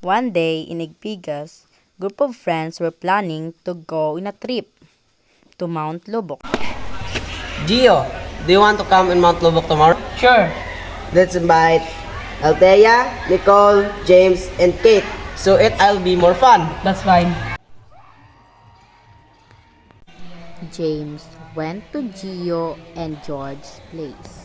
One day in Igpigas, group of friends were planning to go in a trip to Mount Lubok. Gio, do you want to come in Mount Lubok tomorrow? Sure. Let's invite Althea, Nicole, James, and Kate. So it'll be more fun. That's fine. James went to Gio and George's place.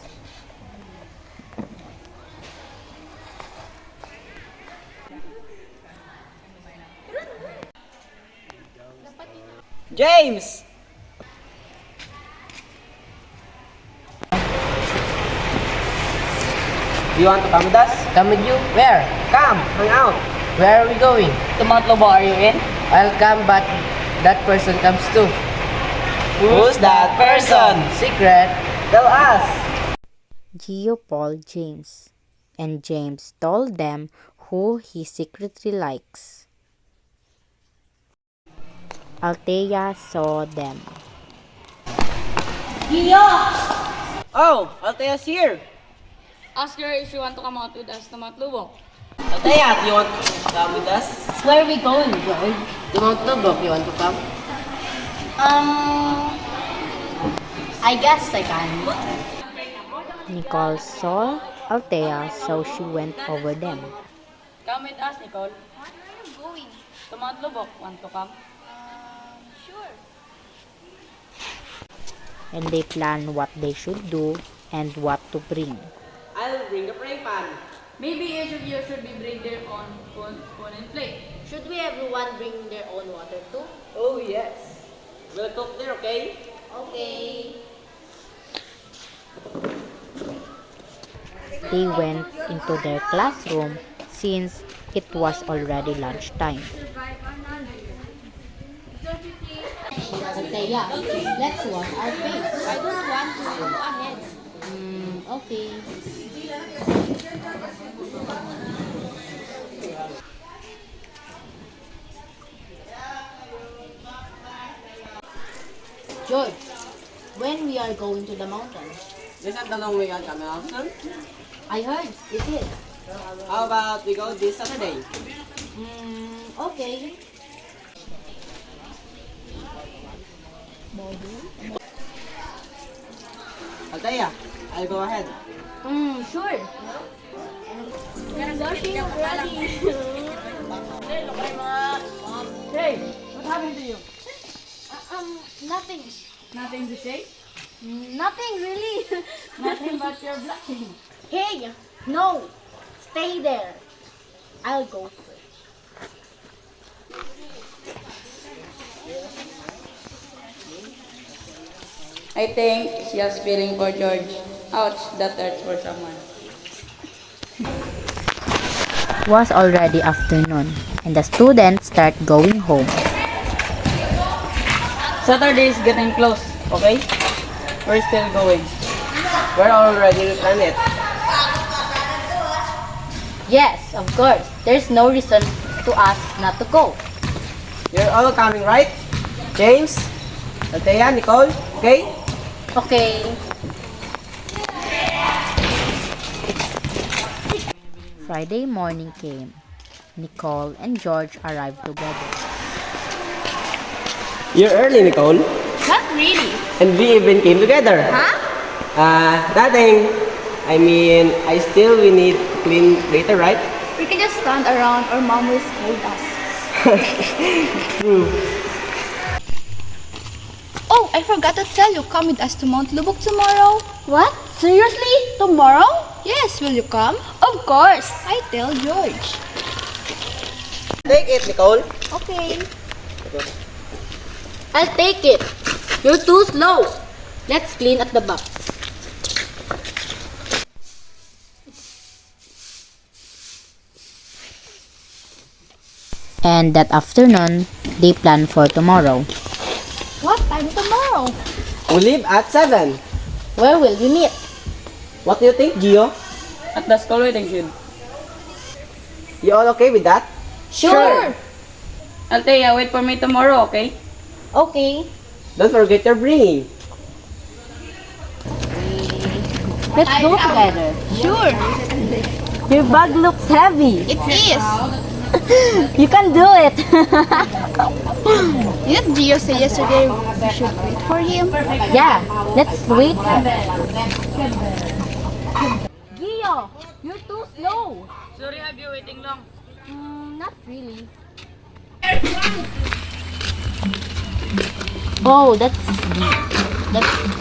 James! Do you want to come with us? Come with you? Where? Come, hang out. Where are we going? To Mount Lobo, are you in? I'll come, but that person comes too. Who's that person? Secret. Tell us. Gio called James, and James told them who he secretly likes. Althea saw them. Oh, Althea's here. Ask her if she want to come out with us to Mount Lubok. Althea, do you want to come with us? Where are we going, George? To Mount Lobo, you want to come? I guess I can. Nicole saw Althea, so she went over them. Come with us, Nicole. Where are you going? To Mount Lubok. Want to come? Sure. And they planned what they should do and what to bring. I'll bring the praying pan. Maybe each of you should be bring their own spoon and plate. Should we everyone bring their own water too? Oh, yes. We'll cook there, okay? Okay. They went into their classroom since it was already lunchtime. Althea, let's wash our face. I don't want to. Go ahead. Okay. George, when we are going to the mountain? Isn't the long way on coming out soon? I heard it is. How about we go this Saturday? Okay. Althea, I'll go ahead. Sure. Hey, what happened to you? Nothing. Nothing to say? Nothing really. Nothing but you're blushing. Hey, no. Stay there. I'll go first. I think she has feeling for George. Ouch, that hurts for someone. It was already afternoon, and the students start going home. Saturday is getting close, okay? We're still going. We're already planned it. Yes, of course. There's no reason to us not to go. You're all coming, right? James, Althea, Nicole, okay? Okay. Friday morning came. Nicole and George arrived together. You're early, Nicole. Not really. And we even came together. Huh? Nothing. I mean, we need to clean later, right? We can just stand around or mom will scold us. True. Oh, I forgot to tell you, come with us to Mount Lubok tomorrow. What? Seriously? Tomorrow? Yes, will you come? Of course. I tell George. Take it, Nicole. Okay. I'll take it. You're too slow. Let's clean at the back. And that afternoon, they planned for tomorrow. What time tomorrow? We leave at 7. Where will we meet? What do you think, Gio? At the school waiting shed. You all okay with that? Sure. Althea, wait for me tomorrow, okay? Okay. Don't forget your bringing. Let's go together. Sure. Your bag looks heavy. It is. You can do it. Didn't Gio say yesterday we should wait for him? Yeah, let's wait. Gio, you're too slow. Sorry, have you waiting long? Not really. Oh, that's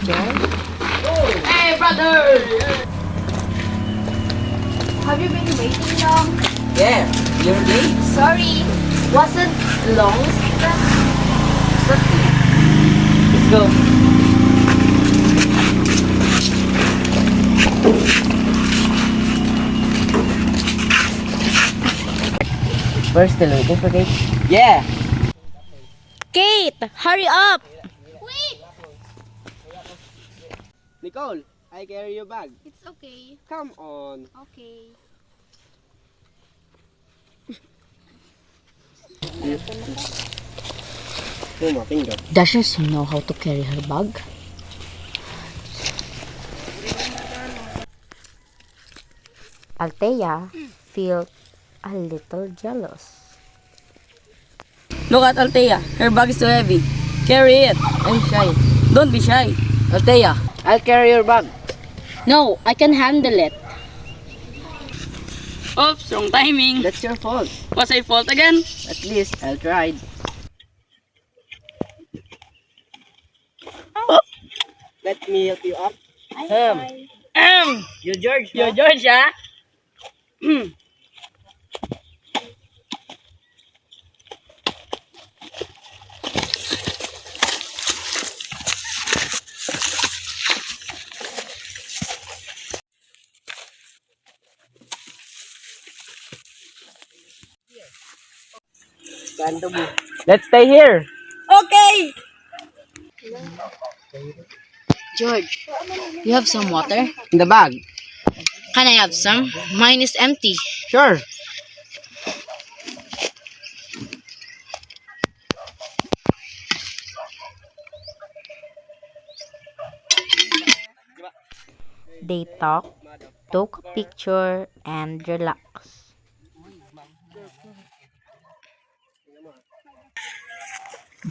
George. Hey, brother! Have you been waiting long? Yeah, you're late. Sorry. Wasn't long. Let's go. We're still waiting for Kate. Yeah. Kate, hurry up. Nicole, I carry your bag. It's okay. Come on. Okay. Oh, my finger. Doesn't she know how to carry her bag? Althea felt a little jealous. Look at Althea. Her bag is too heavy. Carry it. I'm shy. Don't be shy. Althea, I'll carry your bag. No, I can handle it. Oops, wrong timing. That's your fault. Was I fault again? At least I'll try. Let me help you up. You George, Yo, George, ah. Let's stay here. Okay! George, you have some water? In the bag. Can I have some? Mine is empty. Sure. They talked, took a picture, and relaxed.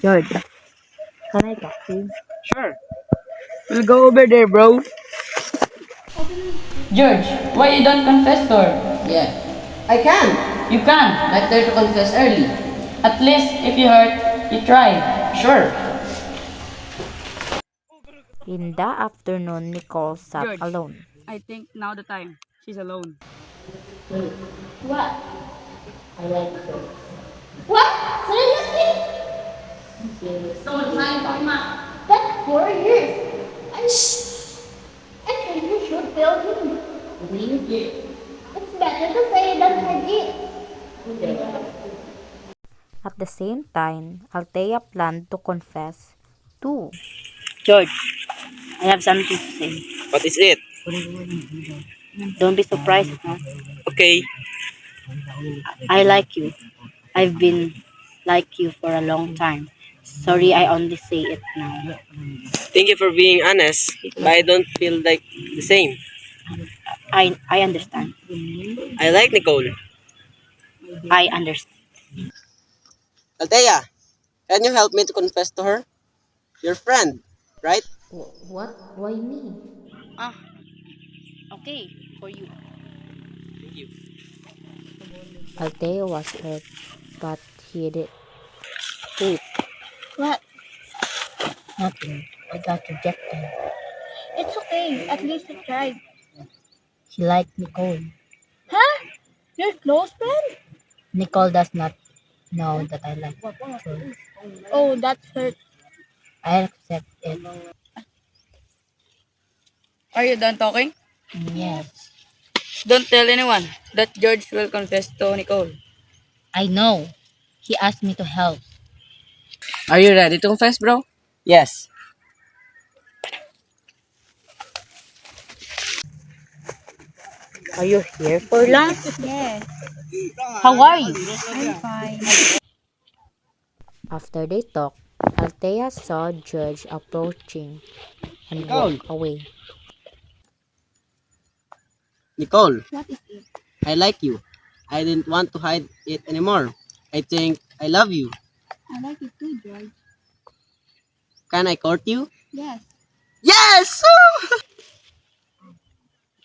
George, can I talk to you? Sure. We'll go over there, bro. George, why you don't confess to her? Yeah. I can. You can. Better to confess early. At least if you hurt, you try. Sure. In the afternoon, Nicole sat George. alone. I think now the time. She's alone. What? What? Seriously? That's 4 years. I think you should tell him. It's better to say than forget. At the same time, Althea planned to confess too. George, I have something to say. What is it? Don't be surprised, huh? Okay. I like you. I've been like you for a long time. Sorry, I only say it now. Thank you for being honest, but I don't feel like the same. I understand. I like Nicole. I understand. Althea, can you help me to confess to her? Your friend, right? What? Why me? Ah, okay, for you. Althea was hurt, but he did. Wait, What? nothing. I got rejected. It's okay. At least you tried. He liked Nicole. Huh? Your close friend? Nicole does not know that I like her. Oh, that's hurt. I accept it. Are you done talking? Yes, Don't tell anyone that George will confess to Nicole. I know. He asked me to help. Are you ready to confess, bro? Yes. Are you here for lunch? Yes, How are you? I'm fine. After they talked, Althea saw George approaching and Nicole. walked away. Nicole, What is it? I like you. I didn't want to hide it anymore. I think I love you. I like it too, George. Can I court you? Yes. Yes!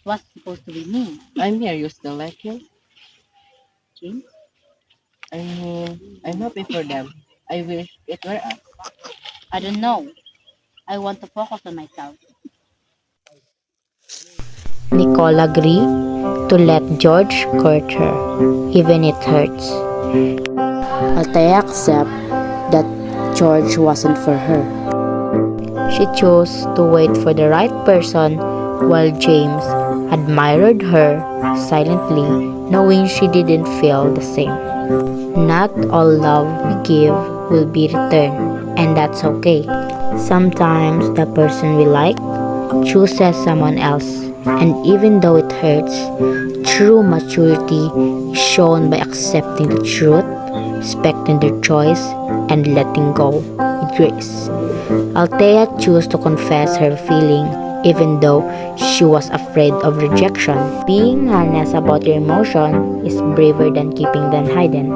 It was supposed to be me, I'm here. You still like him? James. I mean, I'm happy for them. I wish it were us. I don't know. I want to focus on myself. Nicole agreed to let George court her, even it hurts. Althea accepted that George wasn't for her. She chose to wait for the right person while James admired her silently, knowing she didn't feel the same. Not all love we give will be returned, and that's okay. Sometimes the person we like chooses someone else, and even though it hurts, true maturity is shown by accepting the truth, respecting their choice, and letting go with grace. Althea chose to confess her feeling even though she was afraid of rejection. Being honest about your emotion is braver than keeping them hidden.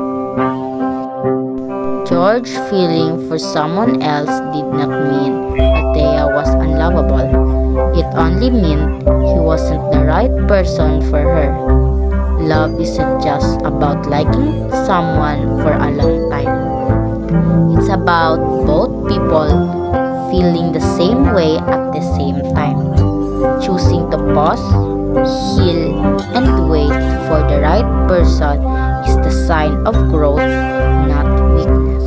George's feeling for someone else did not mean Althea was unlovable. It only meant he wasn't the right person for her. Love isn't just about liking someone for a long time. It's about both people feeling the same way at the same time. Choosing to pause, heal, and wait for the right person is the sign of growth, not weakness.